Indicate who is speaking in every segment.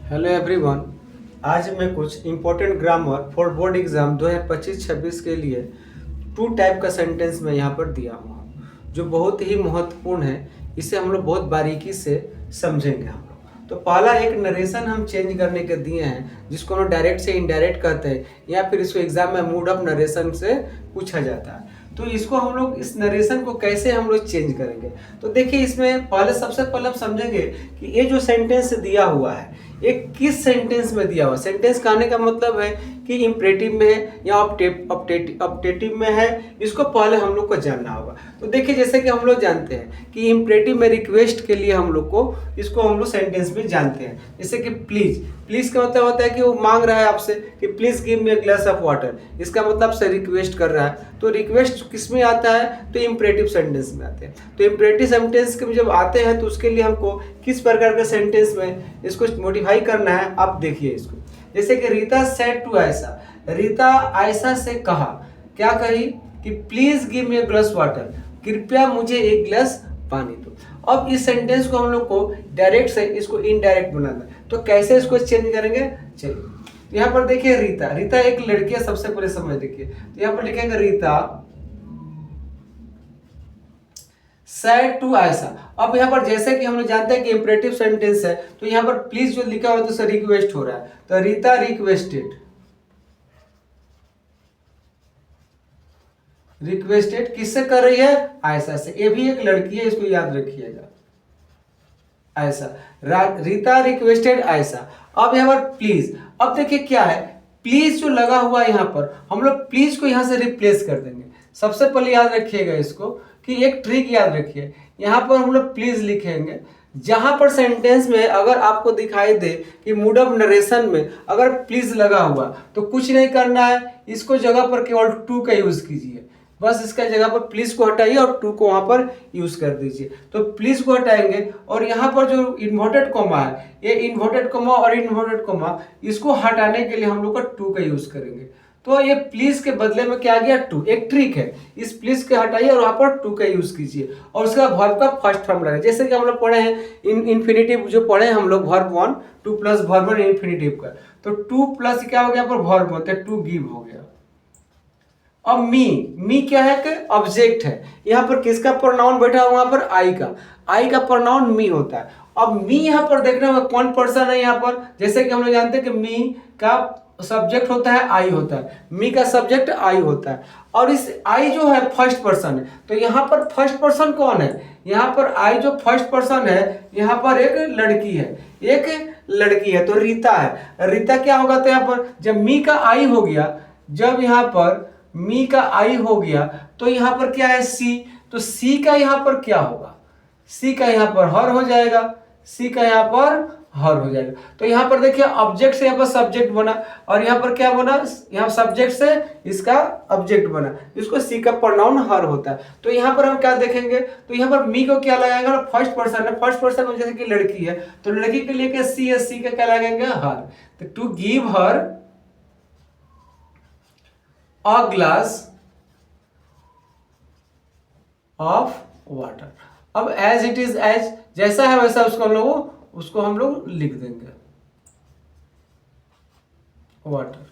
Speaker 1: Hello everyone. आज मैं कुछ important grammar for board exam 2025-26 के लिए टू टाइप का सेंटेंस मैं यहाँ पर दिया हुआ हूँ जो बहुत ही महत्वपूर्ण है। इसे हम लोग बहुत बारीकी से समझेंगे हम लोग। तो पहला एक नरेशन हम चेंज करने के दिए हैं जिसको हम लोग डायरेक्ट से इनडायरेक्ट कहते हैं या फिर इसको एग्जाम में मूड ऑफ नरेशन से पूछा जाता है। तो इसको हम लोग इस नरेशन को कैसे हम लोग चेंज करेंगे। तो देखिए इसमें पहले सबसे पहले हम समझेंगे कि ये जो सेंटेंस दिया हुआ है ये किस सेंटेंस में दिया हुआ। सेंटेंस कहने का मतलब है कि इम्परेटिव में है या ऑप्टेटिव में है। इसको पहले हम लोग को जानना होगा। तो देखिए जैसे कि हम लोग जानते हैं कि इम्परेटिव में रिक्वेस्ट के लिए हम लोग को इसको हम लोग सेंटेंस में जानते हैं। जैसे कि प्लीज, प्लीज का मतलब होता है कि वो मांग रहा है आपसे कि please give me a glass of water. इसका मतलब से रिक्वेस्ट कर रहा है। तो रिक्वेस्ट किस में आता है? तो इम्परेटिव सेंटेंस में आते हैं। तो इम्परेटिव सेंटेंस के जब आते हैं तो उसके लिए हमको किस प्रकार के सेंटेंस में इसको मॉडिफाई करना है आप देखिए इसको। जैसे कि रीता सेड टू आयशा, रीता आयशा से कहा, क्या कही कि please give me a glass water, कृपया मुझे एक गिलास पानी दो। अब इस सेंटेंस को हम लोग को डायरेक्ट से इसको इनडायरेक्ट बनाना है। तो कैसे इसको चेंज करेंगे चलिए। तो यहाँ पर देखिए रीता, रीता एक लड़की है, सबसे पहले समझ देखिए। तो यहाँ पर लिखेंगे रीता सैड टू आयशा। अब यहाँ पर जैसे कि हम लोग जानते हैं कि इंपरेटिव सेंटेंस है तो यहाँ पर प्लीज जो लिखा हुआ है तो उसे रिक्वेस्ट हो रहा है। तो रीता रिक्वेस्टेड, रिक्वेस्टेड किससे कर रही है? आयशा से। ये भी एक लड़की है, इसको याद रखिएगा। आयशा, रीता रिक्वेस्टेड आयशा। अब यहाँ पर प्लीज, अब देखिए क्या है, प्लीज जो लगा हुआ है यहाँ पर हम लोग प्लीज को यहाँ से रिप्लेस कर देंगे। सबसे पहले याद रखिएगा इसको कि एक ट्रिक याद रखिए। यहाँ पर हम लोग प्लीज लिखेंगे। जहां पर सेंटेंस में अगर आपको दिखाई दे कि मूड ऑफ नरेशन में अगर प्लीज लगा हुआ तो कुछ नहीं करना है, इसको जगह पर केवल टू का यूज कीजिए। बस इसका जगह पर प्लीज को हटाइए और टू को वहां पर यूज कर दीजिए। तो प्लीज को हटाएंगे और यहाँ पर जो इन्वर्टेड कॉमा है, ये इन्वर्टेड कॉमा और इन्वर्टेड कॉमा, इसको हटाने के लिए हम लोग का टू का यूज करेंगे। तो ये प्लीज के बदले में क्या आ गया? टू। एक ट्रिक है, इस प्लीज के हटाइए और वहां पर टू का यूज कीजिए और उसका वर्ब का फर्स्ट फॉर्म लगाइए। जैसे कि हम लोग पढ़े हैं इन्फिनिटिव जो पढ़े हैं हम लोग, verb one, two plus verb one infinitive का। तो टू प्लस क्या हो गया पर वर्ब वन, तो टू गिव हो गया। अब मी क्या है कि ऑब्जेक्ट है। यहाँ पर किसका प्रोनाउन बैठा हुआ? वहां पर आई का, आई का प्रोनाउन मी होता है। अब मी यहाँ पर देखना होगा कौन पर्सन है यहाँ पर। जैसे कि हम लोग जानते हैं कि मी का सब्जेक्ट होता है आई होता है, मी का सब्जेक्ट आई होता है और इस आई जो है फर्स्ट पर्सन है। तो यहाँ पर फर्स्ट पर्सन कौन है? यहाँ पर आई जो फर्स्ट पर्सन है यहाँ पर एक लड़की है, एक लड़की है तो रीता है। रीता क्या होगा? तो यहाँ पर जब मी का आई हो गया, जब यहाँ पर मी का आई हो गया तो यहां पर क्या है? सी। तो सी का यहां पर क्या होगा? सी का यहां पर हर हो जाएगा, सी का यहां पर हर हो जाएगा। तो यहां पर देखिए ऑब्जेक्ट से यहां पर सब्जेक्ट बना और यहां पर क्या बना? यहां सब्जेक्ट से इसका ऑब्जेक्ट बना, इसको सी का प्रोनाउन हर होता है। तो यहां पर हम क्या देखेंगे? तो यहां पर मी को क्या लगाएंगे? फर्स्ट पर्सन है, फर्स्ट पर्सन में जैसे कि लड़की है तो लड़की के लिए क्या सी है, सी का क्या लगाएंगे? हर। तो to give her a glass of water। अब as it is, as जैसा है वैसा उसको हम लोग लिख देंगे, वाटर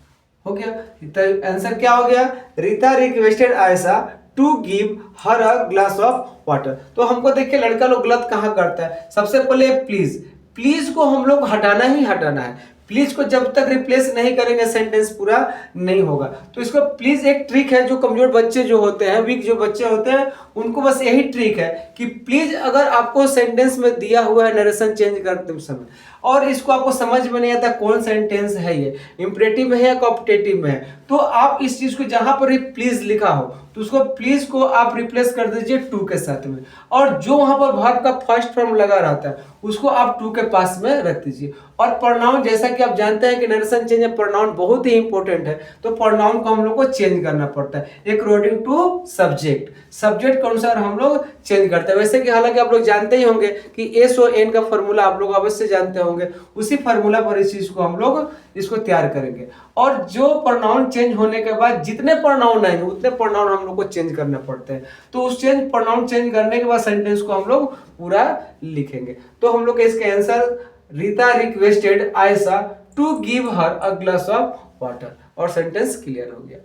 Speaker 1: हो गया। तो आंसर क्या हो गया? Rita requested Ayesha to give her a glass of water. तो हमको देखिए लड़का लोग गलत कहाँ करता है। सबसे पहले प्लीज, प्लीज को हम लोग हटाना ही हटाना है। प्लीज को जब तक रिप्लेस नहीं करेंगे सेंटेंस पूरा नहीं होगा। तो इसको प्लीज एक ट्रिक है, जो कमजोर बच्चे जो होते हैं, वीक जो बच्चे होते हैं, उनको बस यही ट्रिक है कि प्लीज अगर आपको सेंटेंस में दिया हुआ है नरेशन चेंज करते समय और इसको आपको समझ में नहीं आता कौन सेंटेंस है, ये इंपरेटिव में है या कॉम्पिटेटिव में है, तो आप इस चीज को जहां पर ही प्लीज लिखा हो तो उसको प्लीज को आप रिप्लेस कर दीजिए टू के साथ में और जो वहां पर वर्ब का फर्स्ट फॉर्म लगा रहता है उसको आप टू के पास में रख दीजिए। और प्रोनाउन जैसा कि आप जानते हैं कि नरेशन चेंज में प्रोनाउन बहुत ही इंपॉर्टेंट है, तो प्रोनाउन को हम लोग को चेंज करना पड़ता है अकॉर्डिंग टू सब्जेक्ट। सब्जेक्ट के अनुसार हम लोग चेंज करते हैं। वैसे कि हालांकि आप लोग जानते ही होंगे कि एस ओ एन का फॉर्मूला आप लोग अवश्य जानते होंगे, उसी फॉर्मूला पर इस चीज को हम लोग इसको तैयार करेंगे। और जो प्रोनाउन चेंज होने के बाद जितने प्रोनाउन आएंगे उतने प्रोनाउन हम लोग को चेंज करने पड़ते हैं। तो उस प्रोनाउन चेंज करने के बाद सेंटेंस को हम लोग पूरा लिखेंगे। तो हम लोग इसके answer Rita requested Ayesha to give her a glass of water, और सेंटेंस क्लियर हो गया।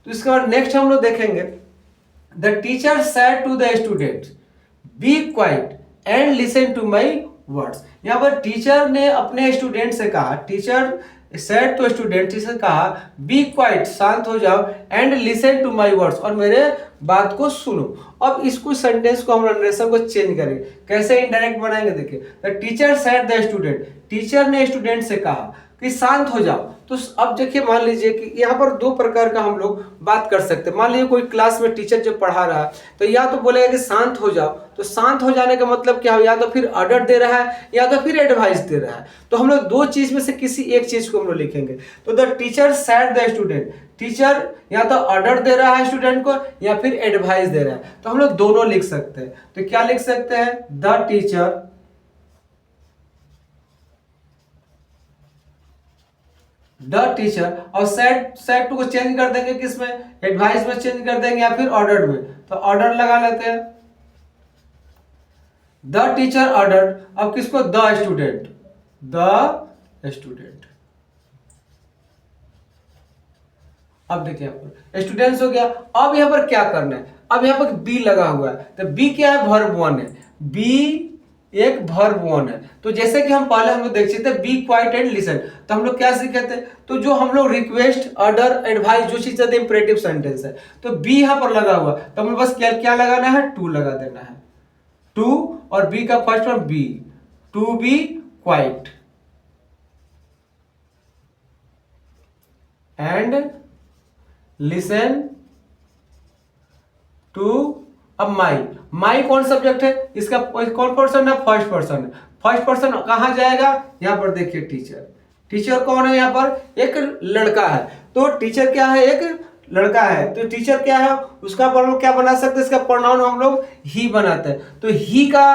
Speaker 1: तो इसके बाद नेक्स्ट हम लोग देखेंगे, the teacher said to the student be quiet and listen to my words. यहाँ पर टीचर ने अपने स्टूडेंट से कहा, teacher said to student, teacher कहा बी क्वाइट, शांत हो जाओ, and listen to my words, और मेरे बात को सुनो। अब इसको सेंटेंस को हम नरेशन को चेंज करेंगे, कैसे इनडायरेक्ट बनाएंगे, देखिए the teacher said the student, teacher ने स्टूडेंट से कहा कि शांत हो जाओ। तो अब देखिए मान लीजिए कि यहाँ पर दो प्रकार का हम लोग बात कर सकते हैं। मान लीजिए कोई क्लास में टीचर जब पढ़ा रहा है तो या तो बोलेगा कि शांत हो जाओ, तो शांत हो जाने का मतलब क्या हो, या तो फिर ऑर्डर दे रहा है या तो फिर एडवाइस दे रहा है। तो हम लोग दो चीज में से किसी एक चीज को हम लोग लिखेंगे। तो the teacher said the student, teacher या तो ऑर्डर दे रहा है स्टूडेंट को या फिर एडवाइस दे रहा है, तो हम लोग दोनों लिख सकते हैं। तो क्या लिख सकते हैं, द टीचर और सेड टू को चेंज कर देंगे, किसमें, एडवाइस में चेंज कर देंगे या फिर ऑर्डर में। तो ऑर्डर लगा लेते हैं, द टीचर ऑर्डर। अब किसको, द स्टूडेंट, अब देखिए यहाँ पर स्टूडेंट्स हो गया। अब यहाँ पर क्या करना है, अब यहाँ पर बी लगा हुआ है, तो बी क्या है, वर्ब वन है, बी एक वर्ब वन है। तो जैसे कि हम पहले हम लोग देख सकते हैं बी क्वाइट एंड लिसन, तो हम लोग क्या सीखे थे, तो जो हम लोग रिक्वेस्ट, ऑर्डर, एडवाइस जो चीज इंपरेटिव सेंटेंस है, तो बी यहाँ पर लगा हुआ, तो हमें बस क्या लगाना है, टू लगा देना है, टू, और बी का first form be, to be quiet and listen to. अब माई कौन सब्जेक्ट है, इसका कौन पर्सन है, फर्स्ट पर्सन है। फर्स्ट पर्सन कहां जाएगा, यहां पर देखिए टीचर कौन है, यहां पर एक लड़का है, तो टीचर क्या है, एक लड़का है, तो टीचर क्या है, उसका हम लोग क्या बना सकते हैं, इसका प्रोनाउन हम लोग ही बनाते हैं। तो ही का,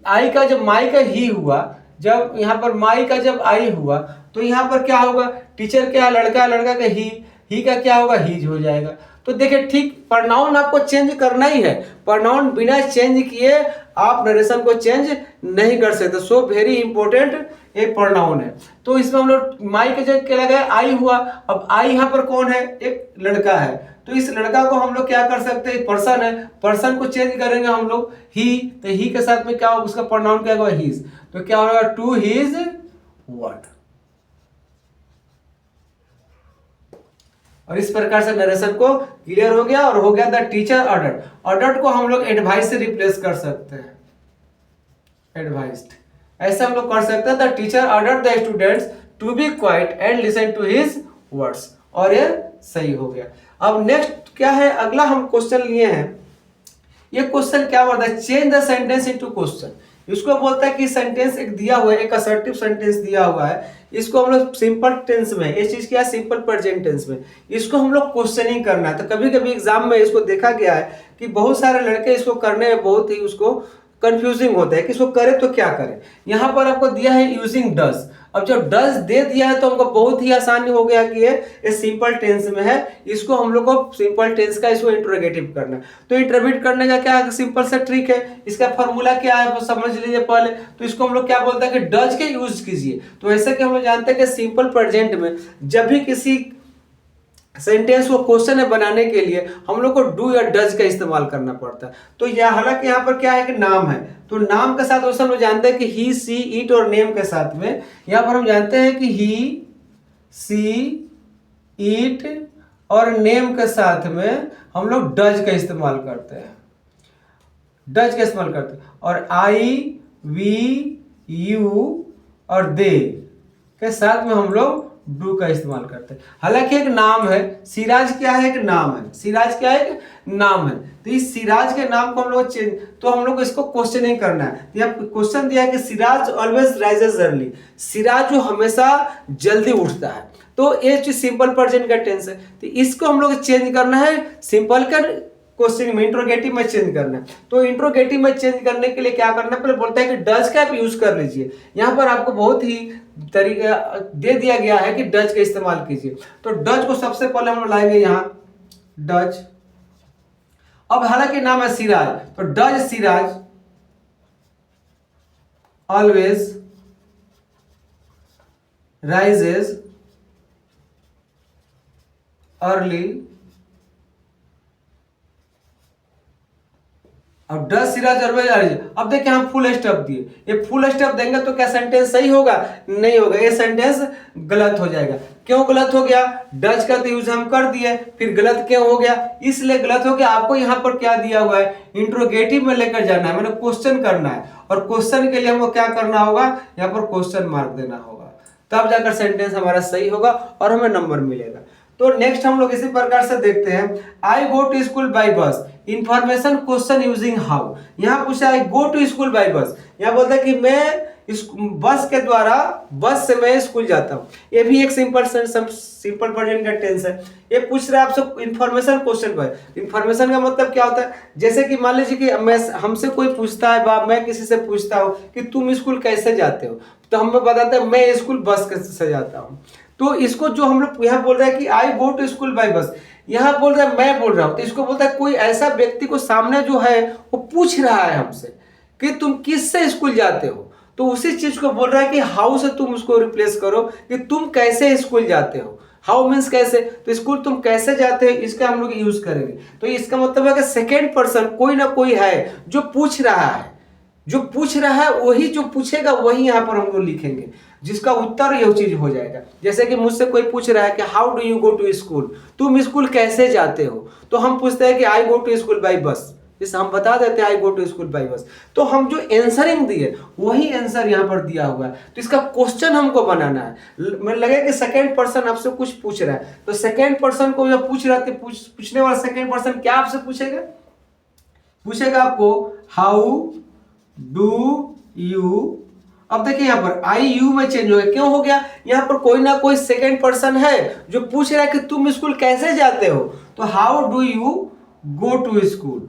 Speaker 1: आई का, जब माई का ही हुआ, जब यहाँ पर माई का जब आई हुआ, तो यहाँ पर क्या होगा, टीचर क्या है, लड़का का ही का क्या होगा, हीज हो जाएगा। तो देखिए ठीक, प्रोनाउन आपको चेंज करना ही है, प्रोनाउन बिना चेंज किए आप नरेशन को चेंज नहीं कर सकते। सो वेरी इंपॉर्टेंट एक प्रोनाउन है। तो इसमें हम लोग माई के जगह क्या लगाए, आई हुआ। अब आई यहाँ पर कौन है, एक लड़का है, तो इस लड़का को हम लोग क्या कर सकते हैं, पर्सन है, पर्सन को चेंज करेंगे हम लोग ही, तो ही के साथ में क्या होगा, उसका प्रोनाउन क्या होगा, हीज। तो क्या होगा, टू हीज व्हाट। और इस प्रकार से नरेशन को क्लियर हो गया, और हो गया द टीचर ऑर्डर। ऑर्डर को हम लोग एडवाइस से रिप्लेस कर सकते हैं, एडवाइस्ड, ऐसा हम लोग कर सकते हैं। The teacher order the students to be quiet and listen to his words, और ये सही हो गया। अब नेक्स्ट क्या है, अगला हम क्वेश्चन लिए हैं। ये क्वेश्चन क्या बोलता है, change the sentence into question. इसको बोलता है कि सेंटेंस एक दिया हुआ है, एक असर्टिव सेंटेंस दिया हुआ है, इसको हम लोग सिंपल टेंस में, ये चीज क्या है, सिंपल प्रेजेंट टेंस में, इसको हम लोग क्वेश्चनिंग करना है। तो कभी कभी एग्जाम में इसको देखा गया है कि बहुत सारे लड़के इसको करने में बहुत ही उसको कंफ्यूजिंग होता है कि इसको करे तो क्या करें। यहाँ पर आपको दिया है यूजिंग डज। अब जब डज दे दिया है तो हमको बहुत ही आसानी हो गया कि ये सिंपल टेंस में है, इसको हम लोग को सिंपल टेंस का इसको इंट्रोगेटिव करना है। तो इंटरव्यूट करने का क्या है, सिंपल सा ट्रिक है, इसका फॉर्मूला क्या है वो समझ लीजिए पहले। तो इसको हम लोग क्या बोलते हैं कि डज के यूज कीजिए। तो ऐसा कि हम लोग जानते हैं कि सिंपल प्रेजेंट में जब भी किसी सेंटेंस को क्वेश्चन में बनाने के लिए हम लोग को डू या डज का इस्तेमाल करना पड़ता है। तो यह हालांकि यहाँ पर क्या है कि नाम है, तो नाम के साथ वैसे हम लोग जानते हैं कि ही, सी, इट, और नेम के साथ में यहाँ पर हम जानते हैं कि ही, सी, इट और नेम के साथ में हम लोग डज का इस्तेमाल करते हैं, डज का इस्तेमाल करते हैं। और आई, वी, यू और दे के साथ में हम लोग डू का इस्तेमाल करते हैं। हालांकि एक नाम है, सिराज क्या है, एक नाम है, सिराज क्या है, एक नाम है। तो इस सिराज के नाम को हम लोग चेंज, तो हम लोग इसको क्वेश्चनिंग करना है। यहाँ क्वेश्चन दिया है कि Siraj always rises early, Siraj जो हमेशा जल्दी उठता है। तो ये चीज सिंपल प्रेजेंट का टेंस है, तो इसको हम लोग चेंज करना है, सिंपल का क्वेश्चन में इंट्रोगेटिव में चेंज करना है। तो इंट्रोगेटिव में चेंज करने के लिए क्या करना है, पहले बोलता है कि डज का आप यूज कर लीजिए। यहाँ पर आपको बहुत ही तरीका दे दिया गया है कि डज का इस्तेमाल कीजिए। तो डज को सबसे पहले हम लाएंगे यहाँ डज। अब हालांकि नाम है सिराज, तो does Siraj always rises early अब 10 सिरा जरूर। अब देखिए हम फुल स्टॉप दिए, ये फुल स्टॉप देंगे तो क्या सेंटेंस सही होगा? नहीं होगा, ये सेंटेंस गलत हो जाएगा। क्यों गलत हो गया? डज का तो यूज हम कर दिए, फिर गलत क्यों हो गया? इसलिए गलत हो गया। आपको यहाँ पर क्या दिया हुआ है? इंट्रोगेटिव में लेकर जाना है, मैंने क्वेश्चन करना है, और क्वेश्चन के लिए हमको क्या करना होगा? यहाँ पर क्वेश्चन मार्क देना होगा, तब जाकर सेंटेंस हमारा सही होगा और हमें नंबर मिलेगा। तो नेक्स्ट हम लोग इसी प्रकार से देखते हैं, I go to school by bus, information question using how. यहाँ पूछा है गो टू स्कूल बाई बस, यहाँ बोलता है कि मैं इस बस के द्वारा, बस से मैं स्कूल जाता हूँ। ये भी एक सिंपल प्रेजेंट का टेंस है। ये पूछ रहा है आपसे इंफॉर्मेशन क्वेश्चन पर। इंफॉर्मेशन का मतलब क्या होता है? जैसे कि मान लीजिए कि मैं, हमसे कोई पूछता है, बाप मैं किसी से पूछता हूँ कि तुम स्कूल कैसे जाते हो, तो हम बताते हैं मैं स्कूल बस से जाता हूँ। तो इसको जो हम लोग यहाँ बोल रहे हैं कि I go to school by bus, यहाँ बोल रहा है मैं बोल रहा हूँ, तो इसको बोलता है कोई ऐसा व्यक्ति को सामने जो है वो पूछ रहा है हमसे कि तुम किससे स्कूल जाते हो, तो उसी चीज को बोल रहा है कि हाउ से तुम उसको रिप्लेस करो कि तुम कैसे स्कूल जाते हो। हाउ मीन्स कैसे, तो स्कूल तुम कैसे जाते हो, इसका हम लोग यूज करेंगे। तो इसका मतलब है कि सेकेंड पर्सन कोई ना कोई है जो पूछ रहा है, जो पूछ रहा है वही जो पूछेगा वही यहाँ पर हम लोग लिखेंगे, जिसका उत्तर यह चीज हो जाएगा। जैसे कि मुझसे कोई पूछ रहा है कि how do you go to school, तुम स्कूल कैसे जाते हो, तो हम पूछते हैं कि I go to school by bus, जिस हम बता देते हैं I go to school by bus. तो हम जो आंसरिंग दिए वही आंसर यहाँ पर दिया हुआ है, तो इसका क्वेश्चन हमको बनाना है। मुझे लगे कि सेकेंड पर्सन आपसे कुछ पूछ रहा है, तो सेकेंड पर्सन को जब पूछ रहा है, पूछने वाला सेकेंड पर्सन क्या आपसे पूछेगा आपको हाउ डू यू। अब देखिए यहाँ पर आई यू में चेंज हो गया, क्यों हो गया? यहाँ पर कोई ना कोई सेकेंड पर्सन है जो पूछ रहा है कि तुम स्कूल कैसे जाते हो, तो how do you go to school.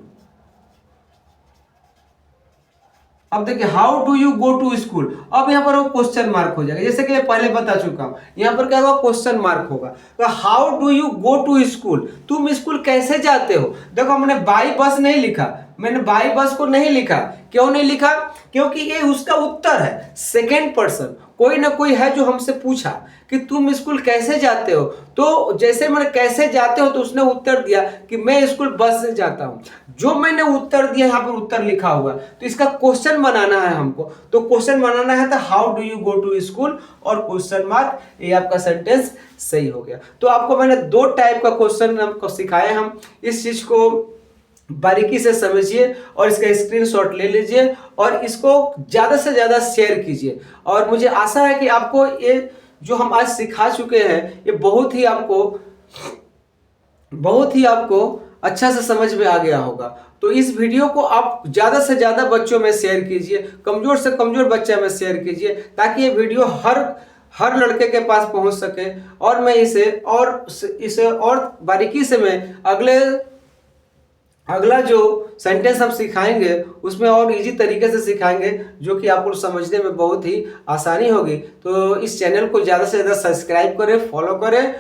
Speaker 1: अब देखिए how do you go to school, अब यहाँ पर वो क्वेश्चन मार्क हो जाएगा, जैसे कि मैं पहले बता चुका हूं, यहाँ पर क्या होगा? क्वेश्चन मार्क होगा। तो how do you go to school, तुम स्कूल कैसे जाते हो। देखो हमने बाई बस नहीं लिखा, मैंने बाई बस को नहीं लिखा। क्यों नहीं लिखा? क्योंकि ये उसका उत्तर है, सेकेंड पर्सन कोई ना कोई है जो हमसे पूछा कि तुम स्कूल कैसे जाते हो, तो जैसे मैंने कैसे जाते हो तो उसने उत्तर दिया कि मैं स्कूल बस से जाता हूं। जो मैंने उत्तर दिया यहाँ पर उत्तर लिखा हुआ, तो इसका क्वेश्चन बनाना है हमको। तो क्वेश्चन बनाना है तो how do you go to school और क्वेश्चन मार्क, ये आपका सेंटेंस सही हो गया। तो आपको मैंने दो टाइप का क्वेश्चन हमको सिखाए, हम इस चीज को बारीकी से समझिए और इसका स्क्रीनशॉट ले लीजिए और इसको ज़्यादा से ज़्यादा शेयर कीजिए। और मुझे आशा है कि आपको ये जो हम आज सिखा चुके हैं ये बहुत ही आपको अच्छा से समझ में आ गया होगा। तो इस वीडियो को आप ज़्यादा से ज़्यादा बच्चों में शेयर कीजिए, कमज़ोर से कमज़ोर बच्चे में शेयर कीजिए, ताकि ये वीडियो हर लड़के के पास पहुंच सके और मैं इसे और बारीकी से मैं अगला जो सेंटेंस हम सिखाएंगे उसमें और इजी तरीके से सिखाएंगे, जो कि आपको समझने में बहुत ही आसानी होगी। तो इस चैनल को ज़्यादा से ज़्यादा सब्सक्राइब करें, फॉलो करें।